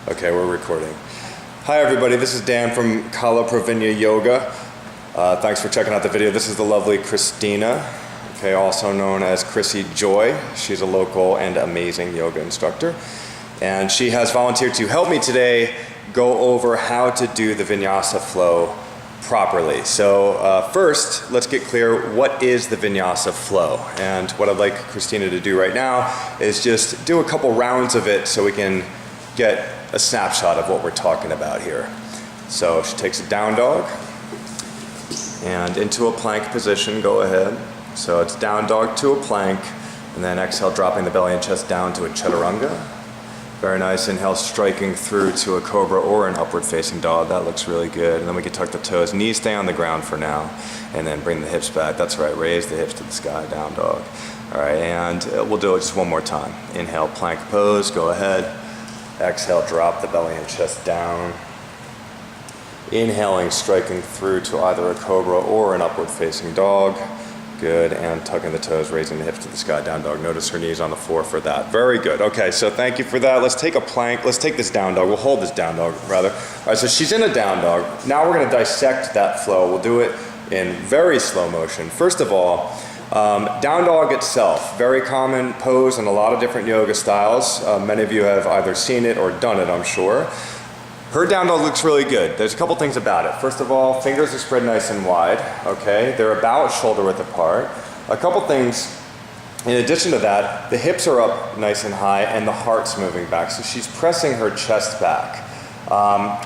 Okay, we're recording. Hi everybody, this is Dan from Pravinya Yoga. Thanks for checking out the video. This is the lovely Christina, okay, also known as Chrissy Joy. She's a local and amazing yoga instructor. And she has volunteered to help me today go over how to do the Vinyasa Flow properly. So first, let's get clear, what is the Vinyasa Flow? And what I'd like Christina to do right now is just do a couple rounds of it so we can get a snapshot of what we're talking about here. So she takes a down dog and into a plank position, go ahead. So it's down dog to a plank, and then exhale, dropping the belly and chest down to a chaturanga. Very nice. Inhale, striking through to a cobra or an upward facing dog. That looks really good. And then we can tuck the toes. Knees stay on the ground for now. And then bring the hips back. That's right. Raise the hips to the sky. Down dog. All right. And we'll do it just one more time. Inhale, plank pose. Go ahead. Exhale, drop the belly and chest down. Inhaling, striking through to either a cobra or an upward facing dog. Good, and tucking the toes, raising the hips to the sky, down dog. Notice her knees on the floor for that. Very good. Okay, so thank you for that. Let's take a plank. Let's take this down dog. We'll hold this down dog, rather. All right, so she's in a down dog. Now we're gonna dissect that flow. We'll do it in very slow motion. First of all, down dog itself, very common pose in a lot of different yoga styles. Many of you have either seen it or done it, I'm sure. Her down dog looks really good. There's a couple things about it. First of all, fingers are spread nice and wide, okay? They're about shoulder width apart. A couple things, in addition to that, the hips are up nice and high and the heart's moving back. So she's pressing her chest back.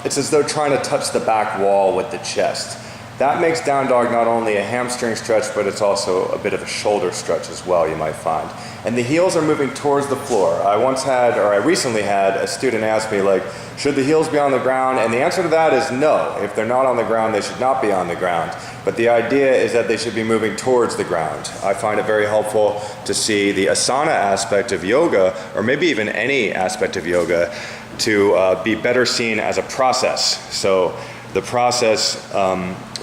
It's as though trying to touch the back wall with the chest. That makes down dog not only a hamstring stretch, but it's also a bit of a shoulder stretch as well, you might find. And the heels are moving towards the floor. I recently had a student ask me, like, should the heels be on the ground? And the answer to that is no. If they're not on the ground, they should not be on the ground. But the idea is that they should be moving towards the ground. I find it very helpful to see the asana aspect of yoga, or maybe even any aspect of yoga, to be better seen as a process. So the process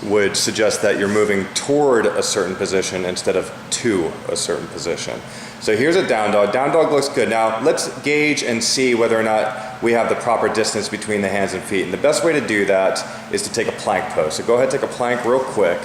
would suggest that you're moving toward a certain position instead of to a certain position. So here's a down dog. Down dog looks good. Now let's gauge and see whether or not we have the proper distance between the hands and feet. And the best way to do that is to take a plank pose. So go ahead, take a plank real quick.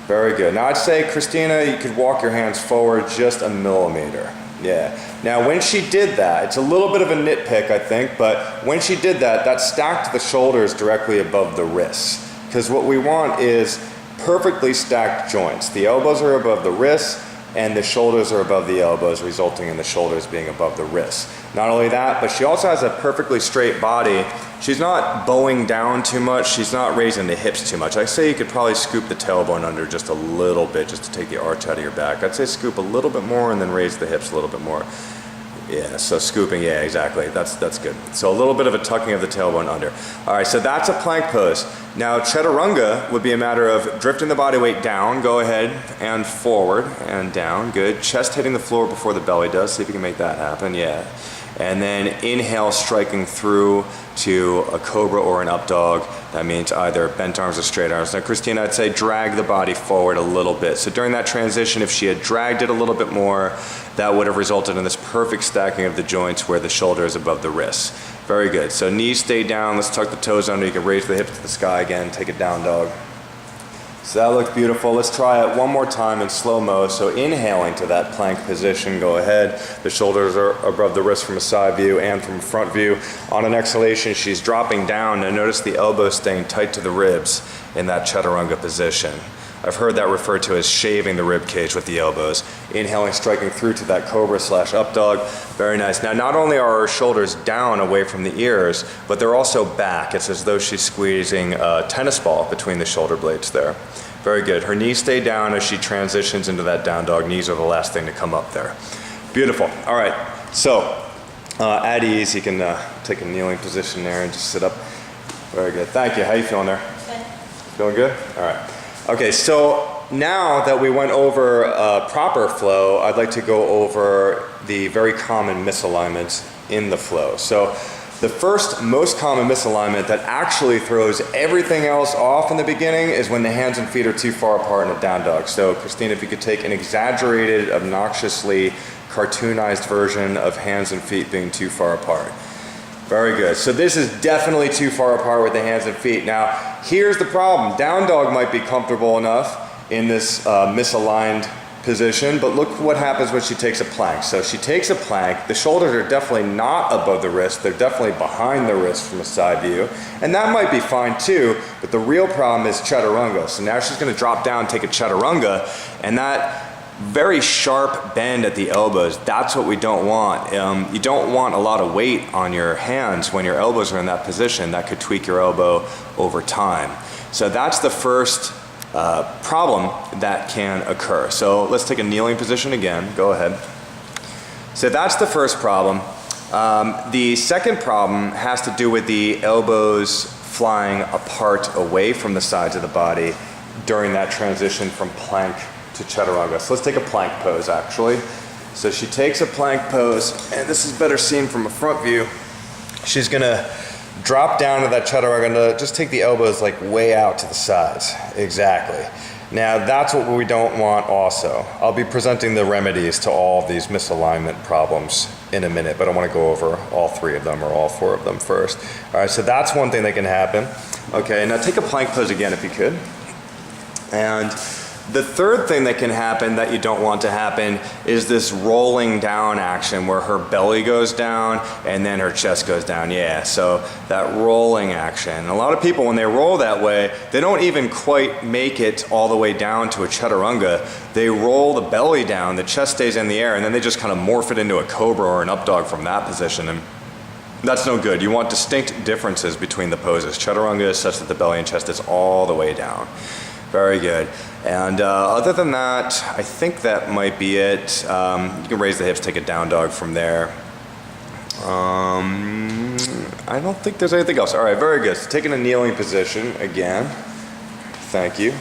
Very good. Now I'd say, Christina, you could walk your hands forward just a millimeter. Yeah. Now when she did that, it's a little bit of a nitpick, I think, but when she did that, that stacked the shoulders directly above the wrists. Because what we want is perfectly stacked joints. The elbows are above the wrists and the shoulders are above the elbows, resulting in the shoulders being above the wrists. Not only that, but she also has a perfectly straight body. She's not bowing down too much. She's not raising the hips too much. I say you could probably scoop the tailbone under just a little bit just to take the arch out of your back. I'd say scoop a little bit more and then raise the hips a little bit more. Yeah, so scooping, yeah, exactly. That's good. So a little bit of a tucking of the tailbone under. All right, so that's a plank pose. Now chaturanga would be a matter of drifting the body weight down, go ahead, and forward and down, good. Chest hitting the floor before the belly does, see if you can make that happen, yeah. And then inhale, striking through to a cobra or an up dog. That means either bent arms or straight arms. Now Christina, I'd say drag the body forward a little bit. So during that transition, if she had dragged it a little bit more, that would have resulted in this perfect stacking of the joints where the shoulder is above the wrists. Very good. So knees stay down. Let's tuck the toes under. You can raise the hips to the sky again. Take a down dog. So that looks beautiful. Let's try it one more time in slow-mo. So inhaling to that plank position, go ahead. The shoulders are above the wrist from a side view and from a front view. On an exhalation, she's dropping down, and notice the elbows staying tight to the ribs in that chaturanga position. I've heard that referred to as shaving the rib cage with the elbows. Inhaling, striking through to that cobra / up dog. Very nice. Now, not only are her shoulders down away from the ears, but they're also back. It's as though she's squeezing a tennis ball between the shoulder blades there. Very good. Her knees stay down as she transitions into that down dog. Knees are the last thing to come up there. Beautiful. All right. So, at ease, you can take a kneeling position there and just sit up. Very good. Thank you. How you feeling there? Good. Feeling good? All right. Okay, so now that we went over proper flow, I'd like to go over the very common misalignments in the flow. So the first most common misalignment that actually throws everything else off in the beginning is when the hands and feet are too far apart in a down dog. So Christina, if you could take an exaggerated, obnoxiously cartoonized version of hands and feet being too far apart. Very good. So this is definitely too far apart with the hands and feet. Now, here's the problem. Down dog might be comfortable enough in this misaligned position, but look what happens when she takes a plank. So she takes a plank, the shoulders are definitely not above the wrist, they're definitely behind the wrist from a side view, and that might be fine too, but the real problem is chaturanga. So now she's gonna drop down, take a chaturanga, and that very sharp bend at the elbows, that's what we don't want. You don't want a lot of weight on your hands when your elbows are in that position. That could tweak your elbow over time. So that's the first problem that can occur. So let's take a kneeling position again. Go ahead. So that's the first problem. The second problem has to do with the elbows flying apart away from the sides of the body during that transition from plank to chaturanga. So let's take a plank pose actually. So she takes a plank pose, and this is better seen from a front view. She's gonna drop down to that chaturanga, just take the elbows like way out to the sides. Exactly. Now that's what we don't want also. I'll be presenting the remedies to all of these misalignment problems in a minute, but I want to go over all three of them or all four of them first. All right, so that's one thing that can happen. Okay, now take a plank pose again if you could. And the third thing that can happen that you don't want to happen is this rolling down action where her belly goes down and then her chest goes down. Yeah, so that rolling action. And a lot of people, when they roll that way, they don't even quite make it all the way down to a chaturanga. They roll the belly down, the chest stays in the air, and then they just kind of morph it into a cobra or an up dog from that position. And that's no good. You want distinct differences between the poses. Chaturanga is such that the belly and chest is all the way down. Very good. And other than that, I think that might be it. You can raise the hips, take a down dog from there. I don't think there's anything else. All right, very good. So taking a kneeling position again. Thank you.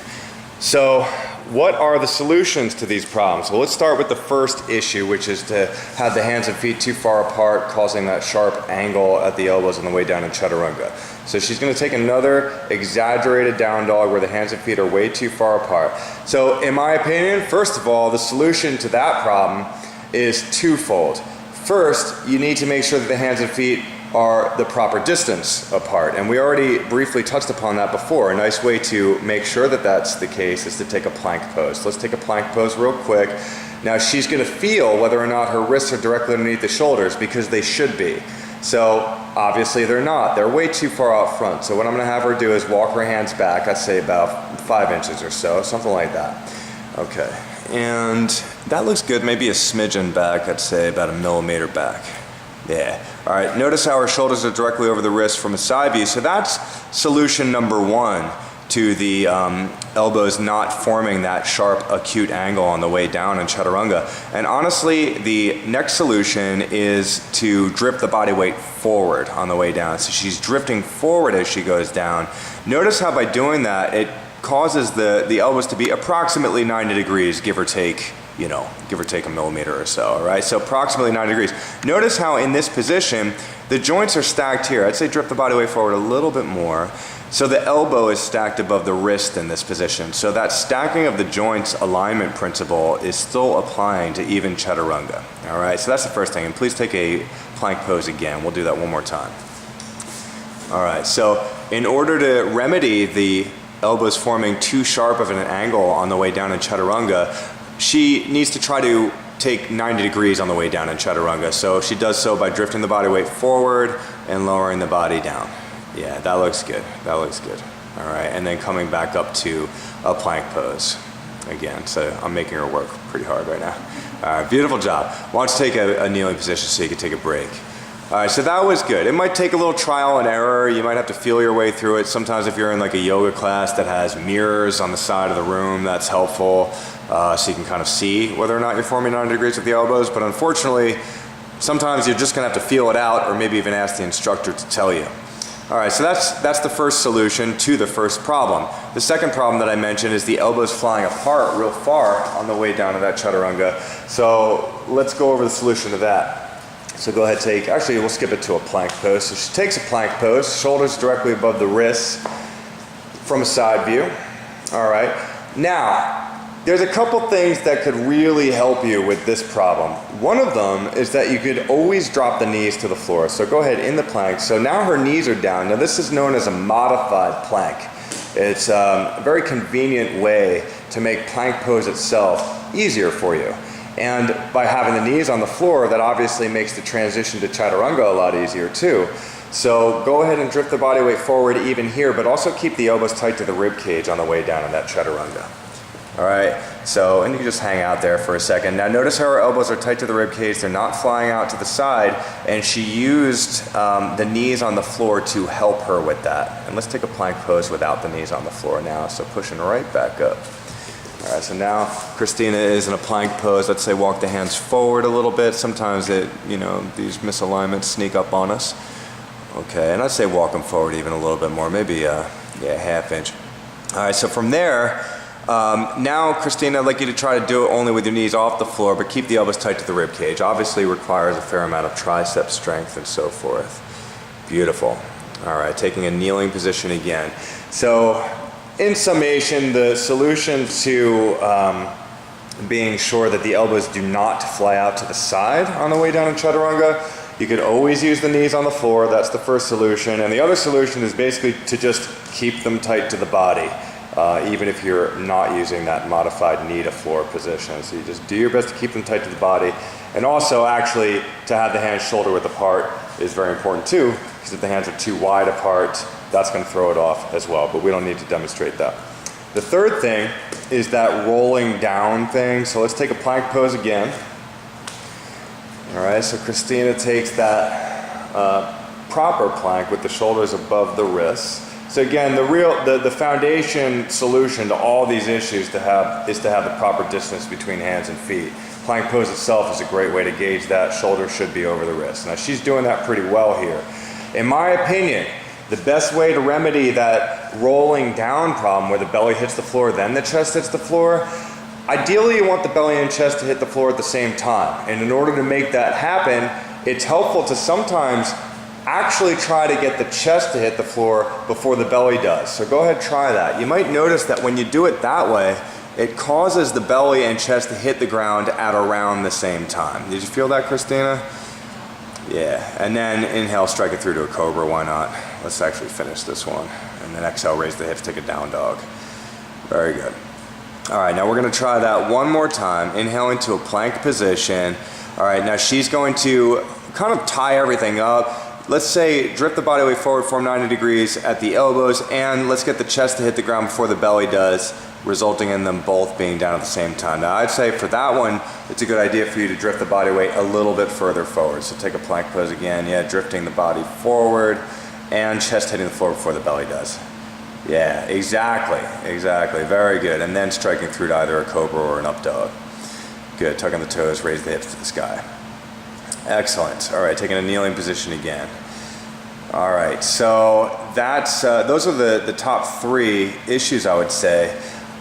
So what are the solutions to these problems? Well, let's start with the first issue, which is to have the hands and feet too far apart, causing that sharp angle at the elbows on the way down in chaturanga. So she's going to take another exaggerated down dog where the hands and feet are way too far apart. So in my opinion, first of all, the solution to that problem is twofold. First, you need to make sure that the hands and feet are the proper distance apart. And we already briefly touched upon that before. A nice way to make sure that that's the case is to take a plank pose. Let's take a plank pose real quick. Now she's going to feel whether or not her wrists are directly underneath the shoulders, because they should be. So obviously they're not. They're way too far out front. So what I'm going to have her do is walk her hands back, I'd say about 5 inches or so, something like that. Okay, and that looks good. Maybe a smidgen back, I'd say about 1 millimeter back. Yeah. All right, notice how her shoulders are directly over the wrist from a side view. So that's solution number one to the elbows not forming that sharp acute angle on the way down in chaturanga. And honestly, the next solution is to drift the body weight forward on the way down. So she's drifting forward as she goes down. Notice how by doing that, it causes the elbows to be approximately 90 degrees, give or take, you know, give or take 1 millimeter or so, all right? So approximately 90 degrees. Notice how in this position, the joints are stacked here. I'd say drift the body weight forward a little bit more. So the elbow is stacked above the wrist in this position. So that stacking of the joints alignment principle is still applying to even chaturanga, all right? So that's the first thing. And please take a plank pose again. We'll do that one more time. All right, so in order to remedy the elbows forming too sharp of an angle on the way down in chaturanga, she needs to try to take 90 degrees on the way down in chaturanga. So she does so by drifting the body weight forward and lowering the body down. Yeah, that looks good. That looks good. All right, and then coming back up to a plank pose again. So I'm making her work pretty hard right now. All right, beautiful job. Why don't you take a kneeling position so you can take a break. All right, so that was good. It might take a little trial and error. You might have to feel your way through it. Sometimes if you're in like a yoga class that has mirrors on the side of the room, that's helpful. So you can kind of see whether or not you're forming 90 degrees with the elbows. But unfortunately, sometimes you're just gonna have to feel it out, or maybe even ask the instructor to tell you. All right, so that's the first solution to the first problem. The second problem that I mentioned is the elbows flying apart real far on the way down to that chaturanga. So let's go over the solution to that. So go ahead, actually we'll skip it to a plank pose. So she takes a plank pose, shoulders directly above the wrists from a side view. All right, now, there's a couple things that could really help you with this problem. One of them is that you could always drop the knees to the floor. So go ahead in the plank. So now her knees are down. Now this is known as a modified plank. It's a very convenient way to make plank pose itself easier for you. And by having the knees on the floor, that obviously makes the transition to chaturanga a lot easier too. So go ahead and drift the body weight forward even here, but also keep the elbows tight to the rib cage on the way down in that chaturanga. All right, so, and you can just hang out there for a second. Now notice how her elbows are tight to the rib cage, they're not flying out to the side, and she used the knees on the floor to help her with that. And let's take a plank pose without the knees on the floor now, so pushing right back up. All right, so now Christina is in a plank pose. Let's say walk the hands forward a little bit. Sometimes these misalignments sneak up on us. Okay, and I'd say walk them forward even a little bit more, maybe half inch. All right, so from there, now Christina, I'd like you to try to do it only with your knees off the floor, but keep the elbows tight to the rib cage. Obviously requires a fair amount of tricep strength and so forth. Beautiful. All right, taking a kneeling position again. So in summation, the solution to being sure that the elbows do not fly out to the side on the way down in chaturanga, you could always use the knees on the floor. That's the first solution. And the other solution is basically to just keep them tight to the body, even if you're not using that modified knee to floor position. So you just do your best to keep them tight to the body. And also actually to have the hands shoulder width apart is very important too, because if the hands are too wide apart, that's going to throw it off as well, but we don't need to demonstrate that. The third thing is that rolling down thing. So let's take a plank pose again. All right, so Christina takes that proper plank with the shoulders above the wrists. So again, the foundation solution to all these issues is to have the proper distance between hands and feet. Plank pose itself is a great way to gauge that. Shoulders should be over the wrists. Now she's doing that pretty well here. In my opinion, the best way to remedy that rolling down problem where the belly hits the floor, then the chest hits the floor, ideally you want the belly and chest to hit the floor at the same time. And in order to make that happen, it's helpful to sometimes actually try to get the chest to hit the floor before the belly does. So go ahead, try that. You might notice that when you do it that way, it causes the belly and chest to hit the ground at around the same time. Did you feel that, Christina? Yeah, and then inhale, strike it through to a cobra, why not? Let's actually finish this one. And then exhale, raise the hips, take a down dog. Very good. All right, now we're gonna try that one more time. Inhale into a plank position. All right, now she's going to kind of tie everything up. Let's say drift the body weight forward, form 90 degrees at the elbows, and let's get the chest to hit the ground before the belly does, resulting in them both being down at the same time. Now I'd say for that one, it's a good idea for you to drift the body weight a little bit further forward. So take a plank pose again, yeah, drifting the body forward and chest hitting the floor before the belly does. Yeah, exactly, very good. And then striking through to either a cobra or an up dog. Good, tucking the toes, raise the hips to the sky. Excellent. All right, taking a kneeling position again. All right, so that's those are the top three issues I would say.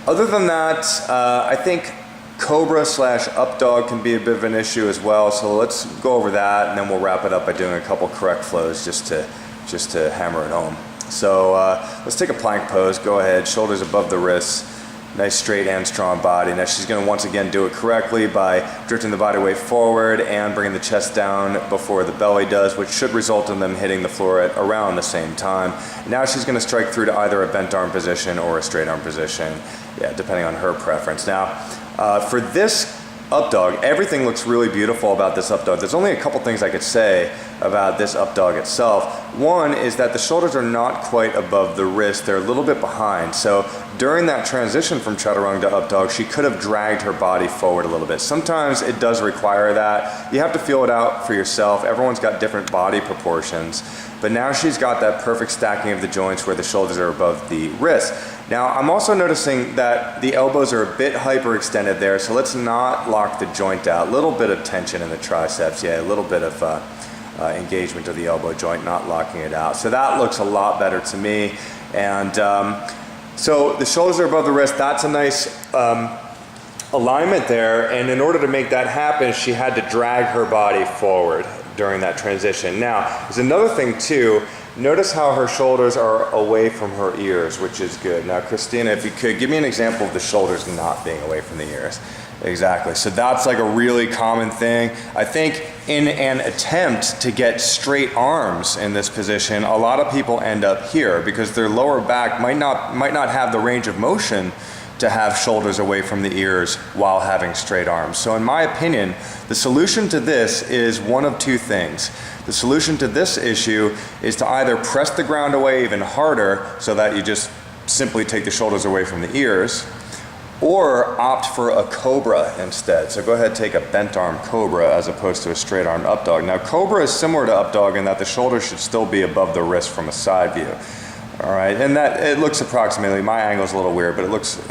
Other than that, I think cobra / up dog can be a bit of an issue as well. So let's go over that, and then we'll wrap it up by doing a couple correct flows just to hammer it home. So let's take a plank pose. Go ahead, shoulders above the wrists. Nice straight and strong body. Now she's going to once again do it correctly by drifting the body weight forward and bringing the chest down before the belly does, which should result in them hitting the floor at around the same time. Now she's going to strike through to either a bent arm position or a straight arm position, yeah, depending on her preference. Now, for this up dog, everything looks really beautiful about this up dog. There's only a couple things I could say about this up dog itself. One is that the shoulders are not quite above the wrist, they're a little bit behind. So during that transition from chaturanga to up dog, she could have dragged her body forward a little bit. Sometimes it does require that. You have to feel it out for yourself. Everyone's got different body proportions. But now she's got that perfect stacking of the joints where the shoulders are above the wrist. Now I'm also noticing that the elbows are a bit hyperextended there, so let's not lock the joint out. A little bit of tension in the triceps, yeah, a little bit of engagement of the elbow joint, not locking it out. So that looks a lot better to me. And so the shoulders are above the wrist, that's a nice alignment there, and in order to make that happen, she had to drag her body forward during that transition. Now, there's another thing too. Notice how her shoulders are away from her ears, which is good. Now, Christina, if you could, give me an example of the shoulders not being away from the ears. Exactly. So that's like a really common thing. I think in an attempt to get straight arms in this position, a lot of people end up here because their lower back might not have the range of motion to have shoulders away from the ears while having straight arms. So in my opinion, the solution to this is one of two things. The solution to this issue is to either press the ground away even harder so that you just simply take the shoulders away from the ears, or opt for a cobra instead. So go ahead, take a bent arm cobra as opposed to a straight arm up dog. Now cobra is similar to up dog in that the shoulders should still be above the wrist from a side view. All right, and that it looks approximately, my angle is a little weird, but it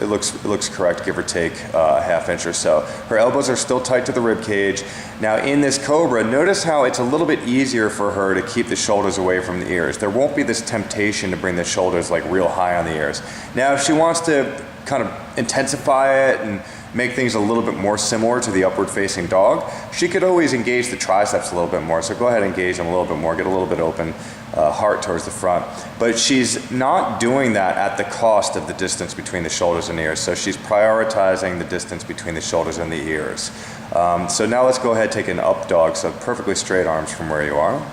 looks correct, give or take a half inch or so. Her elbows are still tight to the rib cage. Now in this cobra, notice how it's a little bit easier for her to keep the shoulders away from the ears. There won't be this temptation to bring the shoulders like real high on the ears. Now if she wants to kind of intensify it and make things a little bit more similar to the upward facing dog, she could always engage the triceps a little bit more. So go ahead and engage them a little bit more, get a little bit open, heart towards the front. But she's not doing that at the cost of the distance between the shoulders and ears. So she's prioritizing the distance between the shoulders and the ears. So now let's go ahead and take an up dog. So perfectly straight arms from where you are.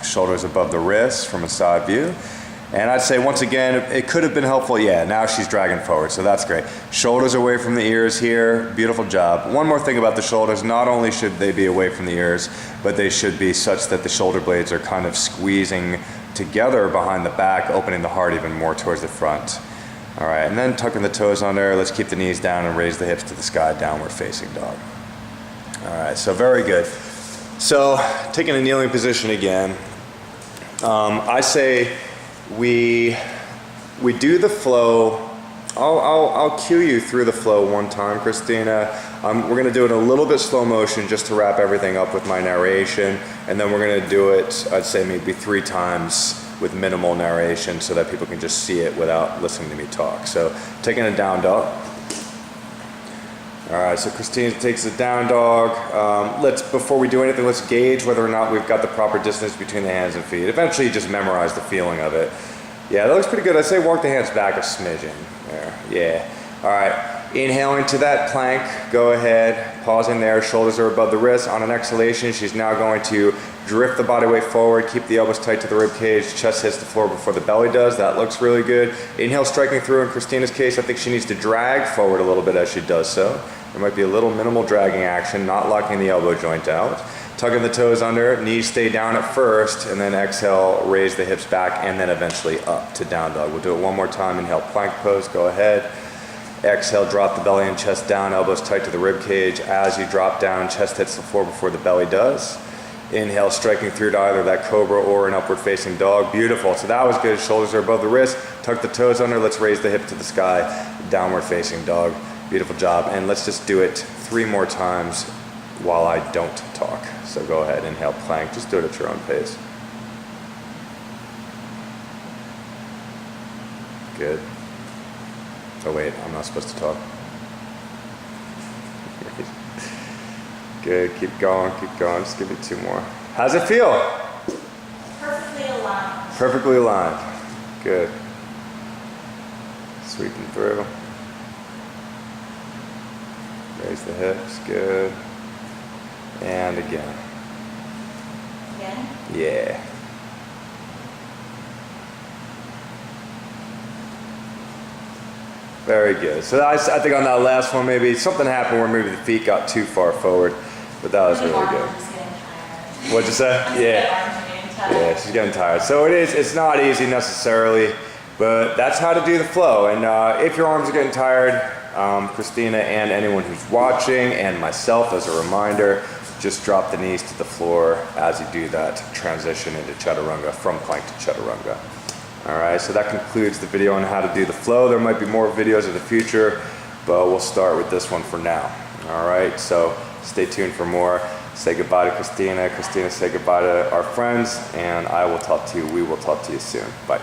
Shoulders above the wrists from a side view. And I'd say once again, it could have been helpful. Yeah, now she's dragging forward, so that's great. Shoulders away from the ears here, beautiful job. One more thing about the shoulders, not only should they be away from the ears, but they should be such that the shoulder blades are kind of squeezing together behind the back, opening the heart even more towards the front. All right, and then tucking the toes under, let's keep the knees down and raise the hips to the sky, downward facing dog. All right, so very good. So taking a kneeling position again, I say, we do the flow. I'll cue you through the flow one time, Christina. We're going to do it in a little bit slow motion just to wrap everything up with my narration, and then we're going to do it, I'd say maybe 3 times with minimal narration so that people can just see it without listening to me talk. So taking a down dog. All right, so Christina takes a down dog. Before we do anything, let's gauge whether or not we've got the proper distance between the hands and feet. Eventually, you just memorize the feeling of it. Yeah, that looks pretty good. I'd say walk the hands back a smidgen. There, yeah. All right, inhaling to that plank, go ahead, pausing there, shoulders are above the wrists. On an exhalation, she's now going to drift the body weight forward, keep the elbows tight to the rib cage, chest hits the floor before the belly does. That looks really good. Inhale, striking through. In Christina's case, I think she needs to drag forward a little bit as she does so. There might be a little minimal dragging action, not locking the elbow joint out. Tugging the toes under, knees stay down at first, and then exhale, raise the hips back, and then eventually up to down dog. We'll do it one more time. Inhale, plank pose, go ahead. Exhale, drop the belly and chest down, elbows tight to the rib cage. As you drop down, chest hits the floor before the belly does. Inhale, striking through to either that cobra or an upward facing dog. Beautiful, so that was good. Shoulders are above the wrist, tuck the toes under, let's raise the hip to the sky, downward facing dog. Beautiful job, and let's just do it 3 more times while I don't talk. So go ahead, inhale, plank, just do it at your own pace. Good. Oh wait, I'm not supposed to talk. Good, keep going, just give me 2 more. How's it feel? Perfectly aligned. Perfectly aligned, good. Sweeping through. Raise the hips, good. And again. Again? Yeah. Very good. So I think on that last one, maybe something happened where maybe the feet got too far forward, but that was really good. What'd you say? Yeah. Yeah, she's getting tired. So it's not easy necessarily, but that's how to do the flow. And if your arms are getting tired, Christina and anyone who's watching and myself as a reminder, just drop the knees to the floor as you do that transition into chaturanga, from plank to chaturanga. All right, so that concludes the video on how to do the flow. There might be more videos in the future, but we'll start with this one for now. All right, so stay tuned for more. Say goodbye to Christina. Christina, say goodbye to our friends, and we will talk to you soon. Bye.